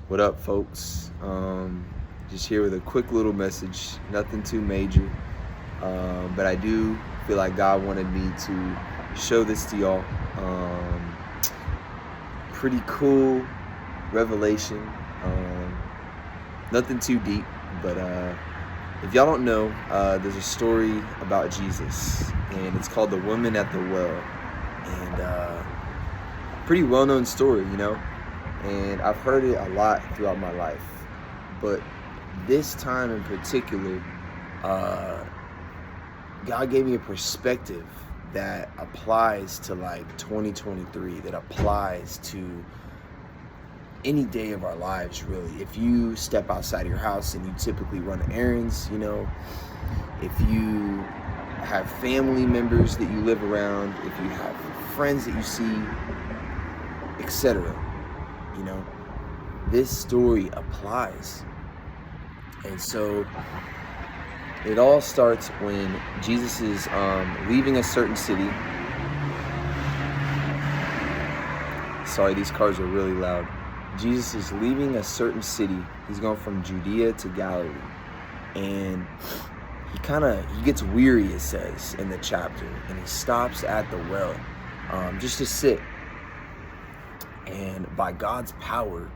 What up, folks? Just here with a quick little message, nothing too major, but I do feel like God wanted me to show this to y'all. Pretty cool revelation. Nothing too deep, but if y'all don't know, there's a story about Jesus, and it's called The Woman at the Well, and pretty well-known story, and I've heard it a lot throughout my life, but this time in particular, God gave me a perspective that applies to like 2023, that applies to any day of our lives, really. If you step outside of your house and you typically run errands, if you have family members that you live around, if you have friends that you see, etc., this story applies. And so it all starts when Jesus is leaving a certain city. Sorry, these cars are really loud. Jesus is leaving a certain city. He's going from Judea to Galilee. And he gets weary, it says in the chapter, and he stops at the well just to sit. And by God's power,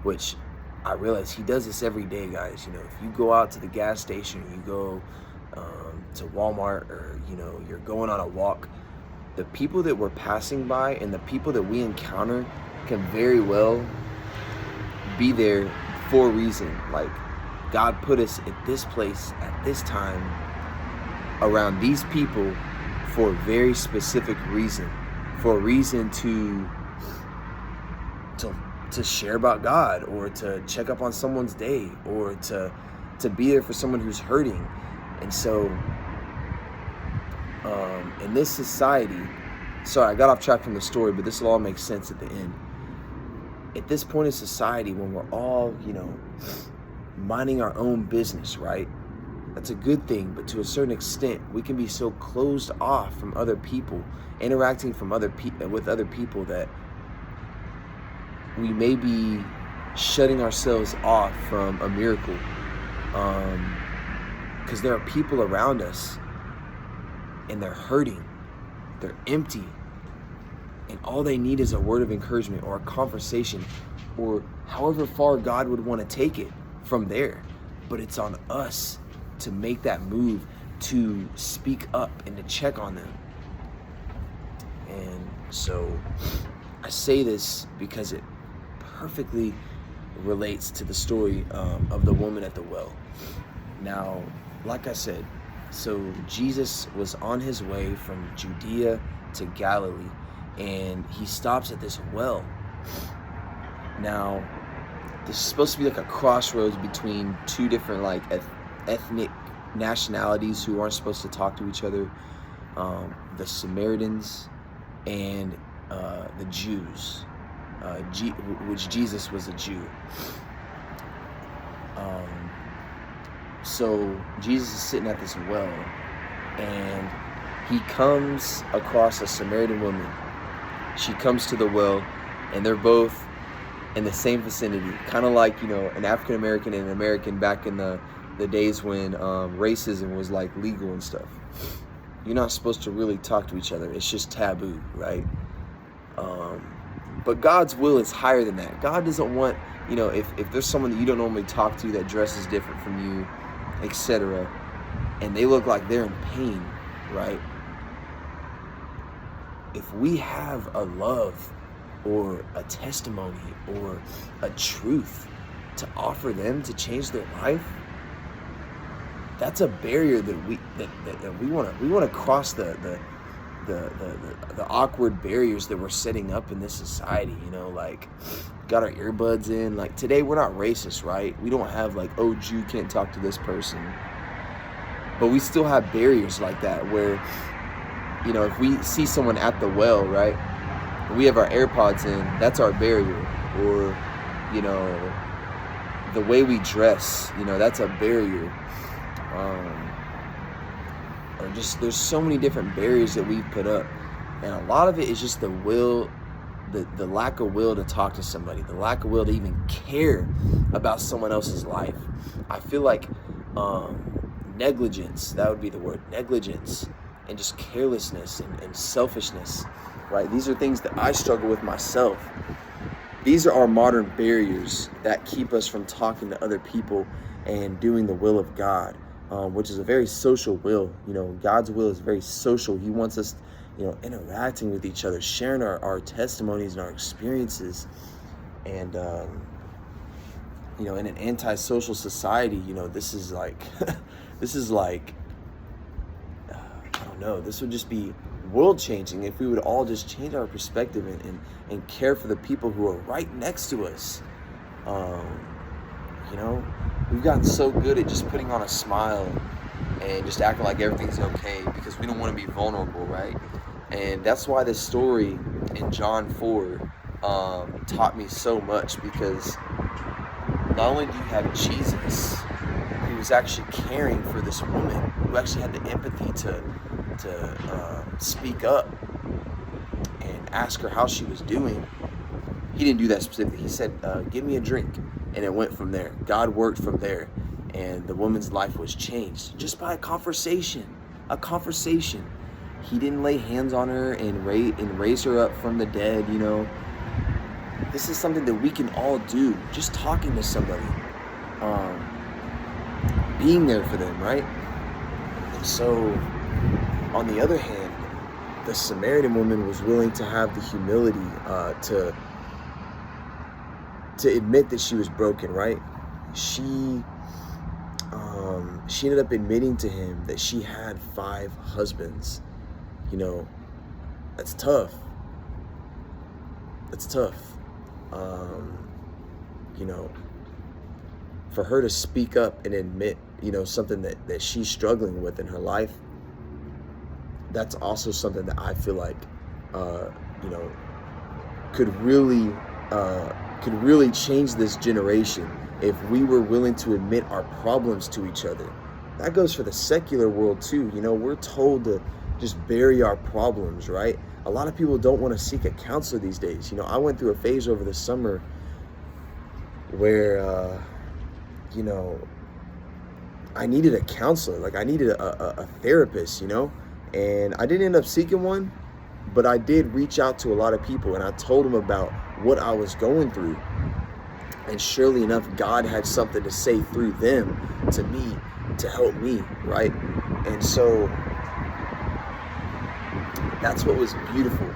which I realize he does this every day, guys. If you go out to the gas station, or you go to Walmart, or you're going on a walk, the people that we're passing by and the people that we encounter can very well be there for a reason. Like, God put us at this place at this time around these people for a very specific reason, for a reason to share about God, or to check up on someone's day, or to be there for someone who's hurting. And so in this society, sorry, I got off track from the story, but this will all make sense at the end. At this point in society, when we're all, minding our own business, right? That's a good thing, but to a certain extent, we can be so closed off from other people, interacting with other people, that we may be shutting ourselves off from a miracle, because there are people around us and they're hurting, they're empty, and all they need is a word of encouragement or a conversation, or however far God would want to take it from there. But it's on us to make that move, to speak up and to check on them. And so I say this because it perfectly relates to the story of the woman at the well. Now, like I said, so Jesus was on his way from Judea to Galilee, and he stops at this well. Now, this is supposed to be like a crossroads between two different ethnic nationalities who aren't supposed to talk to each other, the Samaritans and the Jews. Which Jesus was a Jew. So Jesus is sitting at this well, and he comes across a Samaritan woman. She comes to the well, and they're both in the same vicinity, kind of like an African American and an American back in the days when racism was like legal and stuff. You're not supposed to really talk to each other. It's just taboo, right? But God's will is higher than that. God doesn't want, if there's someone that you don't normally talk to that dresses different from you, etc., and they look like they're in pain, right? If we have a love or a testimony or a truth to offer them to change their life, that's a barrier that we want to cross the awkward barriers that we're setting up in this society. Got our earbuds in. Like, today we're not racist, right? We don't have Jew can't talk to this person, but we still have barriers like that where if we see someone at the well, right, we have our AirPods in, that's our barrier. Or the way we dress, that's a barrier. Or just, there's so many different barriers that we've put up, and a lot of it is just the will the lack of will to talk to somebody, the lack of will to even care about someone else's life. I feel like negligence, that would be the word, negligence, and just carelessness and selfishness, right? These are things that I struggle with myself. These are our modern barriers that keep us from talking to other people and doing the will of God, which is a very social will. God's will is very social. He wants us, interacting with each other, sharing our testimonies and our experiences. And, in an antisocial society, this is like, I don't know, this would just be world changing if we would all just change our perspective and care for the people who are right next to us. We've gotten so good at just putting on a smile and just acting like everything's okay because we don't want to be vulnerable, right? And that's why this story in John 4 taught me so much, because not only do you have Jesus, who was actually caring for this woman, who actually had the empathy to speak up and ask her how she was doing. He didn't do that specifically. He said, give me a drink. And it went from there. God worked from there. And the woman's life was changed just by a conversation. He didn't lay hands on her and raise her up from the dead, This is something that we can all do. Just talking to somebody. Being there for them, right? And so, on the other hand, the Samaritan woman was willing to have the humility to admit that she was broken, right? She ended up admitting to him that she had 5 husbands. That's tough. For her to speak up and admit, something that she's struggling with in her life, that's also something that I feel like, could really change this generation if we were willing to admit our problems to each other. That goes for the secular world too. We're told to just bury our problems, right? A lot of people don't want to seek a counselor these days. I went through a phase over the summer where, I needed a counselor. Like I needed a therapist, and I didn't end up seeking one, but I did reach out to a lot of people and I told them about what I was going through. And surely enough, God had something to say through them to me to help me, right? And so that's what was beautiful.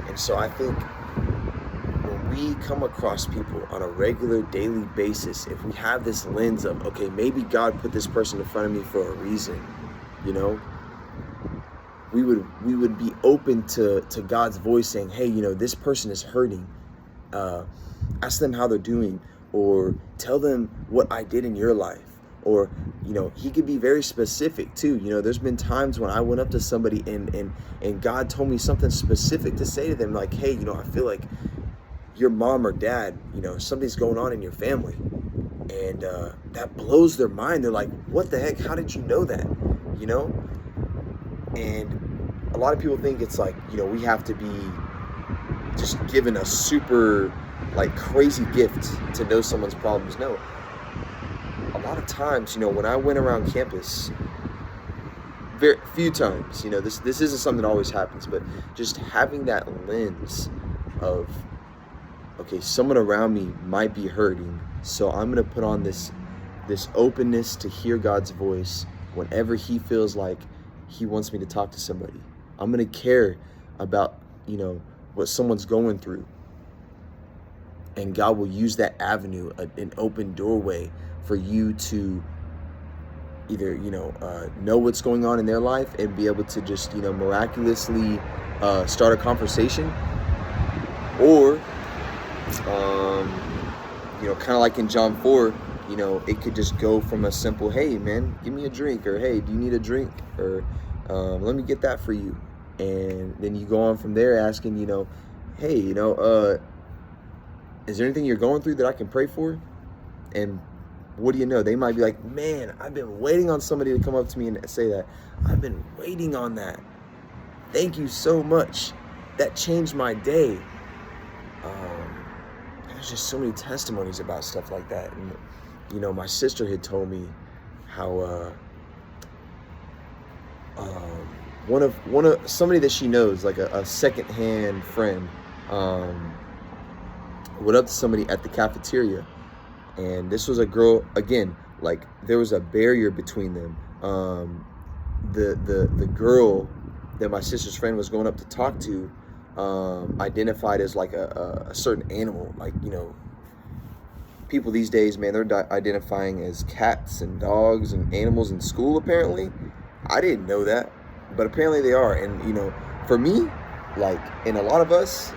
And so I think when we come across people on a regular daily basis, if we have this lens of, okay, maybe God put this person in front of me for a reason, we would be open to God's voice saying, hey, this person is hurting. Ask them how they're doing, or tell them what I did in your life. Or, he could be very specific too. There's been times when I went up to somebody and God told me something specific to say to them, like, hey, I feel like your mom or dad, something's going on in your family. And that blows their mind. They're like, what the heck? How did you know that? And a lot of people think it's like, we have to be just given a super crazy gift to know someone's problems. No. A lot of times, when I went around campus, very few times, this isn't something that always happens, but just having that lens of, okay, someone around me might be hurting, so I'm going to put on this openness to hear God's voice whenever he feels like he wants me to talk to somebody. I'm going to care about, what someone's going through. And God will use that avenue, an open doorway for you to either, know what's going on in their life and be able to just, miraculously start a conversation. Or, kind of like in John 4, it could just go from a simple, hey, man, give me a drink, or hey, do you need a drink? Or let me get that for you. And then you go on from there asking, hey, is there anything you're going through that I can pray for? And what do you know? They might be like, man, I've been waiting on somebody to come up to me and say that. I've been waiting on that. Thank you so much. That changed my day. there's just so many testimonies about stuff like that. And my sister had told me how one of somebody that she knows, like a secondhand friend, went up to somebody at the cafeteria, and this was a girl. Again, like, there was a barrier between them. The girl that my sister's friend was going up to talk to identified as like a certain animal. Like, people these days, man, they're identifying as cats and dogs and animals in school, apparently. I didn't know that, but apparently they are. And for me, like, and a lot of us,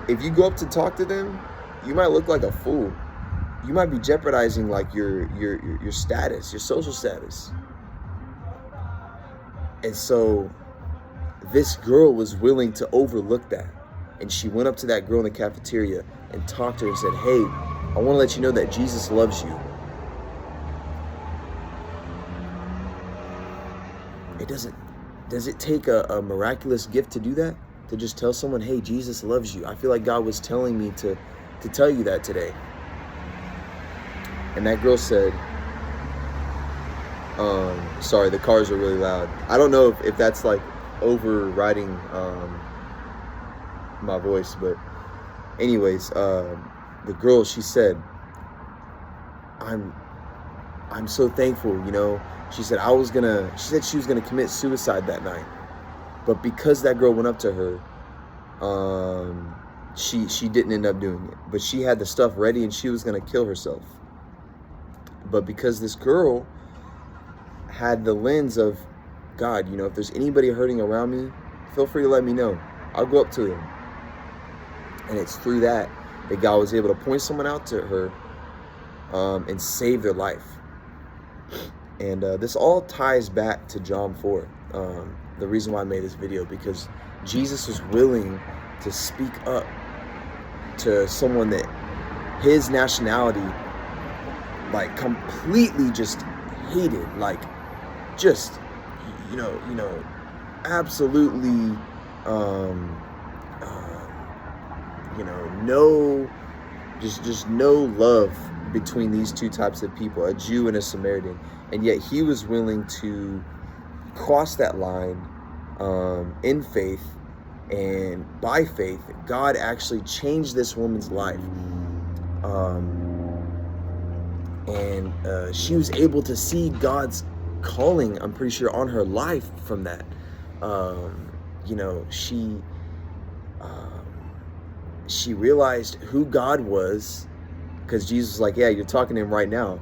if you go up to talk to them, you might look like a fool. You might be jeopardizing like your status, your social status. And so this girl was willing to overlook that. And she went up to that girl in the cafeteria and talked to her and said, "Hey, I want to let you know that Jesus loves you." Does it take a miraculous gift to do that? To just tell someone, "Hey, Jesus loves you"? I feel like God was telling me to tell you that today. And that girl said, sorry, the cars are really loud. I don't know if that's like overriding my voice, but anyways, the girl, she said, I'm so thankful, She said she was gonna commit suicide that night, but because that girl went up to her, she didn't end up doing it. But she had the stuff ready and she was gonna kill herself. But because this girl had the lens of, God, if there's anybody hurting around me, feel free to let me know. I'll go up to them. And it's through that God was able to point someone out to her and save their life. And this all ties back to John 4. The reason why I made this video, because Jesus was willing to speak up to someone that his nationality, like, completely just hated, like, just, absolutely, no, just no love between these two types of people, a Jew and a Samaritan. And yet he was willing to cross that line in faith, and by faith, God actually changed this woman's life. And she was able to see God's calling, I'm pretty sure, on her life from that. She realized who God was, because Jesus was like, "Yeah, you're talking to him right now."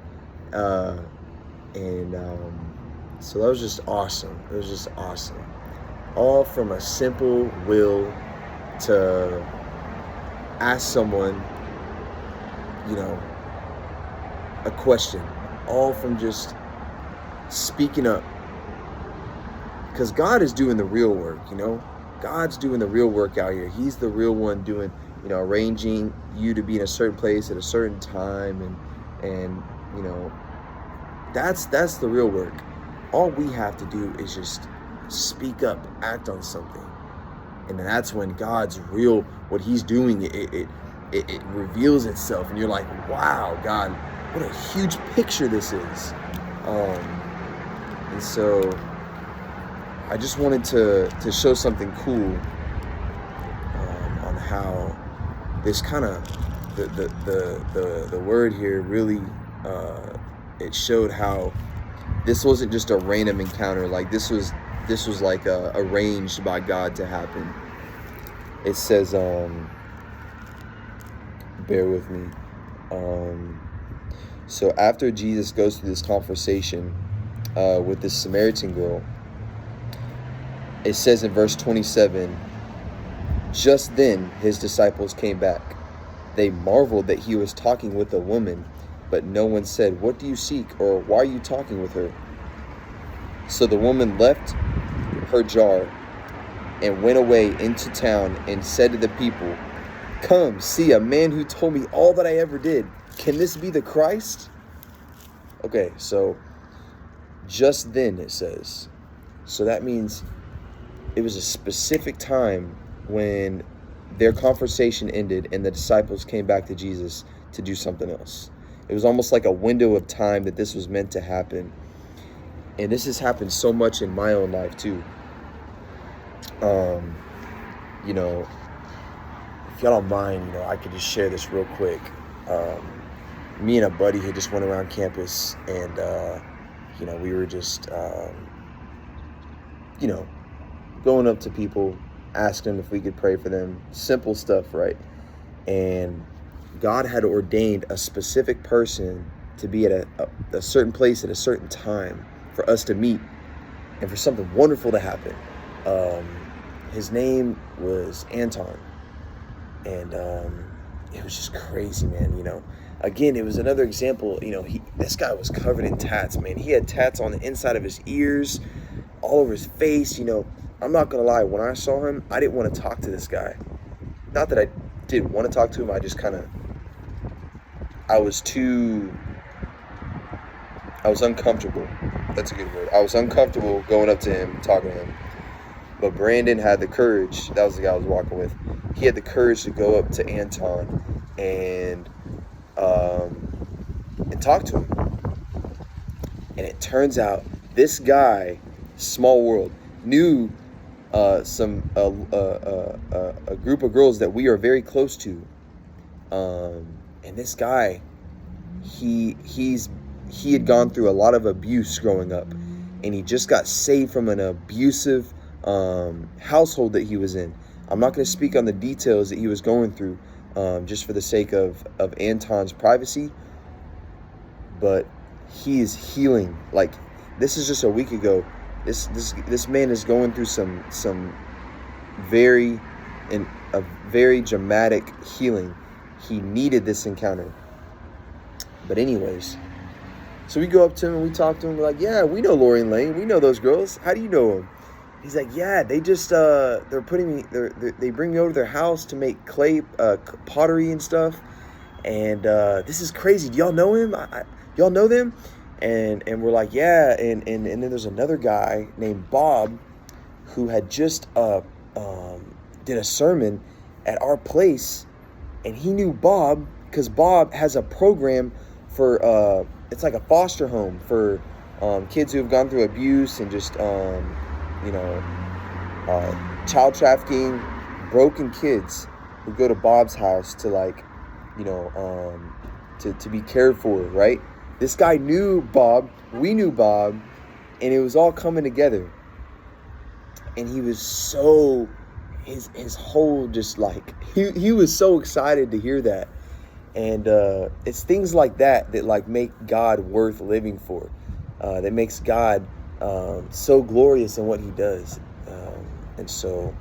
So that was just awesome. It was just awesome. All from a simple will to ask someone, a question. All from just speaking up. Because God is doing the real work, God's doing the real work out here. He's the real one doing, arranging you to be in a certain place at a certain time, and that's the real work. All we have to do is just speak up, act on something, and that's when God's real, what he's doing, it reveals itself, and you're like, wow, God, what a huge picture this is. And so I just wanted to show something cool on how this kind of the word here really it showed how this wasn't just a random encounter. Like, this was like arranged by God to happen. It says, bear with me. So after Jesus goes through this conversation with this Samaritan girl, it says in verse 27, just then his disciples came back. They marveled that he was talking with a woman, but no one said, "What do you seek?" or "Why are you talking with her?" So the woman left her jar and went away into town and said to the people, "Come, see a man who told me all that I ever did. Can this be the Christ?" Okay, so just then it says. So that means it was a specific time when their conversation ended and the disciples came back to Jesus to do something else. It was almost like a window of time that this was meant to happen. And this has happened so much in my own life too. You know, if y'all don't mind, you know, I could just share this real quick. Me and a buddy had just went around campus, and you know, we were just you know, going up to people, asking them if we could pray for them. Simple stuff, right? And God had ordained a specific person to be at a certain place at a certain time for us to meet and for something wonderful to happen. His name was Anton. And it was just crazy, man. You know, again, it was another example. You know, this guy was covered in tats, man. He had tats on the inside of his ears, all over his face. You know, I'm not gonna lie, when I saw him, I didn't want to talk to this guy. Not that I didn't want to talk to him, I just I was uncomfortable. That's a good word. I was uncomfortable going up to him, talking to him. But Brandon had the courage. That was the guy I was walking with. He had the courage to go up to Anton and talk to him. And it turns out this guy, small world, knew a group of girls that we are very close to. And this guy, he had gone through a lot of abuse growing up, and he just got saved from an abusive household that he was in. I'm not going to speak on the details that he was going through, just for the sake of Anton's privacy, but he is healing. Like, this is just a week ago. This man is going through some very dramatic healing. He needed this encounter. But anyways, so we go up to him and we talk to him. We're like, yeah, we know Lori and Lane. We know those girls. How do you know them? He's like, yeah, they just they bring me over to their house to make clay pottery and stuff. And this is crazy. Do y'all know him? Y'all know them? And we're like, yeah. And then there's another guy named Bob who had just did a sermon at our place, and he knew Bob because Bob has a program for it's like a foster home for kids who have gone through abuse and just child trafficking, broken kids who go to Bob's house to to be cared for, right? This guy knew Bob, we knew Bob, and it was all coming together. And he was so, his whole just like, he was so excited to hear that. And it's things like that like make God worth living for. That makes God so glorious in what he does. And so,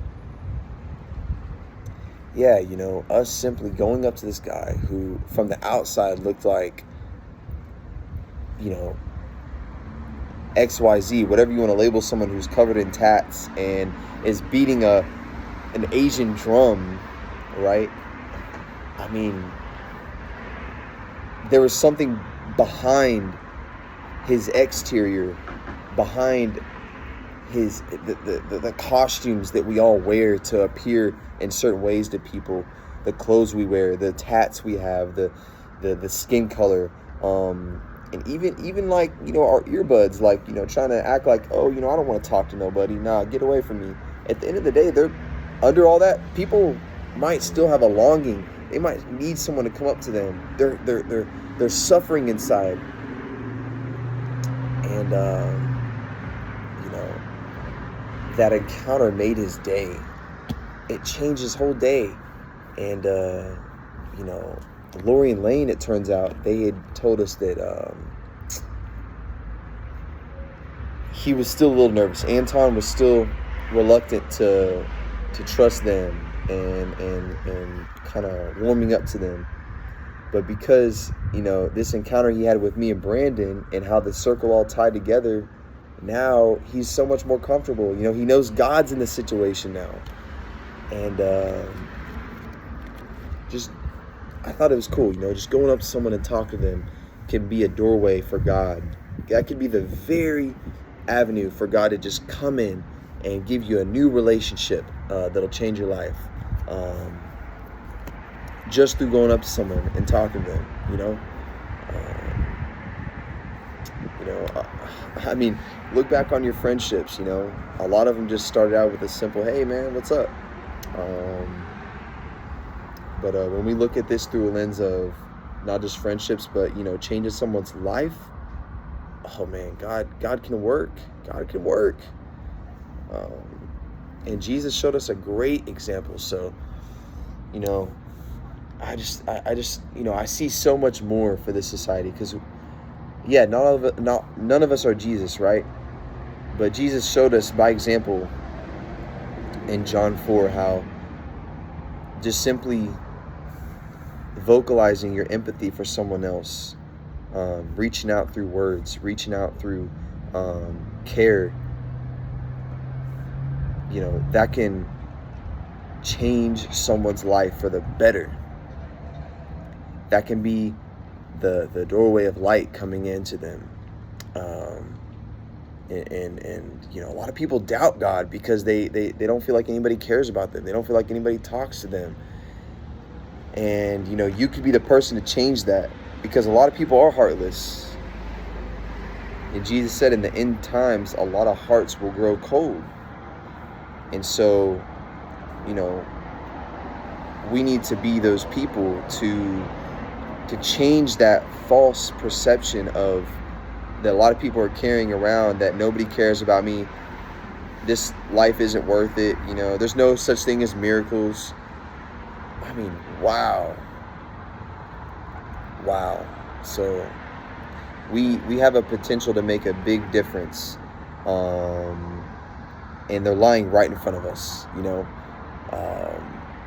yeah, you know, us simply going up to this guy who from the outside looked like, you know, XYZ, whatever you want to label someone who's covered in tats and is beating an Asian drum, right? I mean, there was something behind his exterior, behind the costumes that we all wear to appear in certain ways to people, the clothes we wear, the tats we have, the skin color, and even like, you know, our earbuds, like, you know, trying to act like, oh, you know, I don't want to talk to nobody. Nah, get away from me. At the end of the day, they're under all that. People might still have a longing. They might need someone to come up to them. They're suffering inside. And you know, that encounter made his day. It changed his whole day. And you know, Lori and Lane, it turns out, they had told us that he was still a little nervous. Anton was still reluctant to trust them and kind of warming up to them. But because, you know, this encounter he had with me and Brandon and how the circle all tied together, now he's so much more comfortable. You know, he knows God's in the situation now. And I thought it was cool, you know, just going up to someone and talking to them can be a doorway for God. That could be the very avenue for God to just come in and give you a new relationship that'll change your life. just through going up to someone and talking to them, you know. You know, I mean, look back on your friendships, you know. A lot of them just started out with a simple, hey, man, what's up? But when we look at this through a lens of not just friendships, but, you know, changing someone's life, oh, man, God can work. God can work. And Jesus showed us a great example. So, you know, I just, you know, I see so much more for this society because, yeah, none of us are Jesus, right? But Jesus showed us by example in John 4 how just simply vocalizing your empathy for someone else, reaching out through words, reaching out through care, you know, that can change someone's life for the better. That can be the doorway of light coming into them. And you know, a lot of people doubt God because they don't feel like anybody cares about them. They don't feel like anybody talks to them. And, you know, you could be the person to change that because a lot of people are heartless. And Jesus said in the end times, a lot of hearts will grow cold. And so, you know, we need to be those people to change that false perception of that a lot of people are carrying around, that nobody cares about me. This life isn't worth it. You know, there's no such thing as miracles. I mean, wow. So we have a potential to make a big difference. And they're lying right in front of us, you know.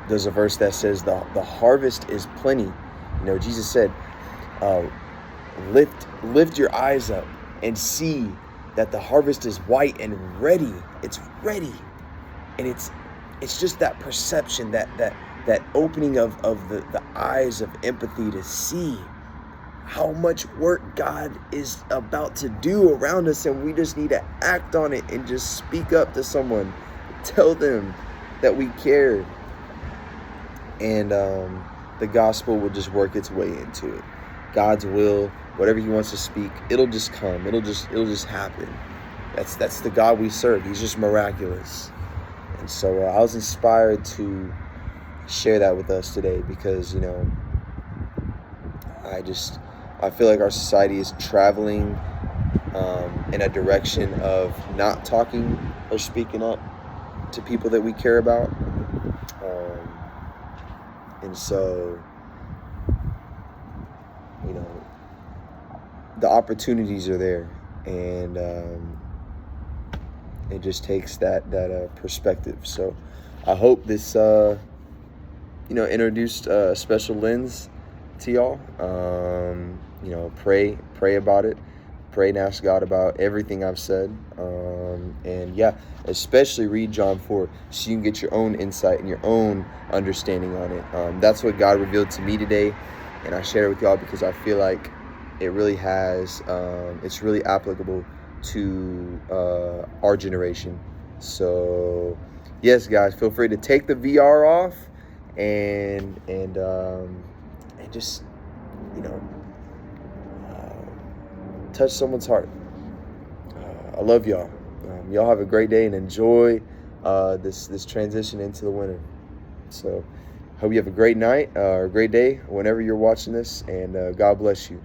There's a verse that says the harvest is plenty. You know, Jesus said, lift your eyes up and see that the harvest is white and ready. It's ready. And it's just that perception, that opening of the eyes of empathy to see how much work God is about to do around us, and we just need to act on it and just speak up to someone, tell them that we care, and the gospel will just work its way into it. God's will, whatever He wants to speak, it'll just come. It'll just happen. That's the God we serve. He's just miraculous. And so I was inspired to share that with us today because, you know, I feel like our society is traveling in a direction of not talking or speaking up to people that we care about. And so, you know, the opportunities are there, and it just takes that perspective. So I hope this, you know, introduced a special lens to y'all. You know, pray about it. Pray and ask God about everything I've said. And yeah, especially read John 4 so you can get your own insight and your own understanding on it. That's what God revealed to me today, and I share it with y'all because I feel like it really has, it's really applicable to our generation. So yes, guys, feel free to take the VR off and just, you know, touch someone's heart. I love y'all. Y'all have a great day and enjoy this transition into the winter. So hope you have a great night or a great day whenever you're watching this, and God bless you.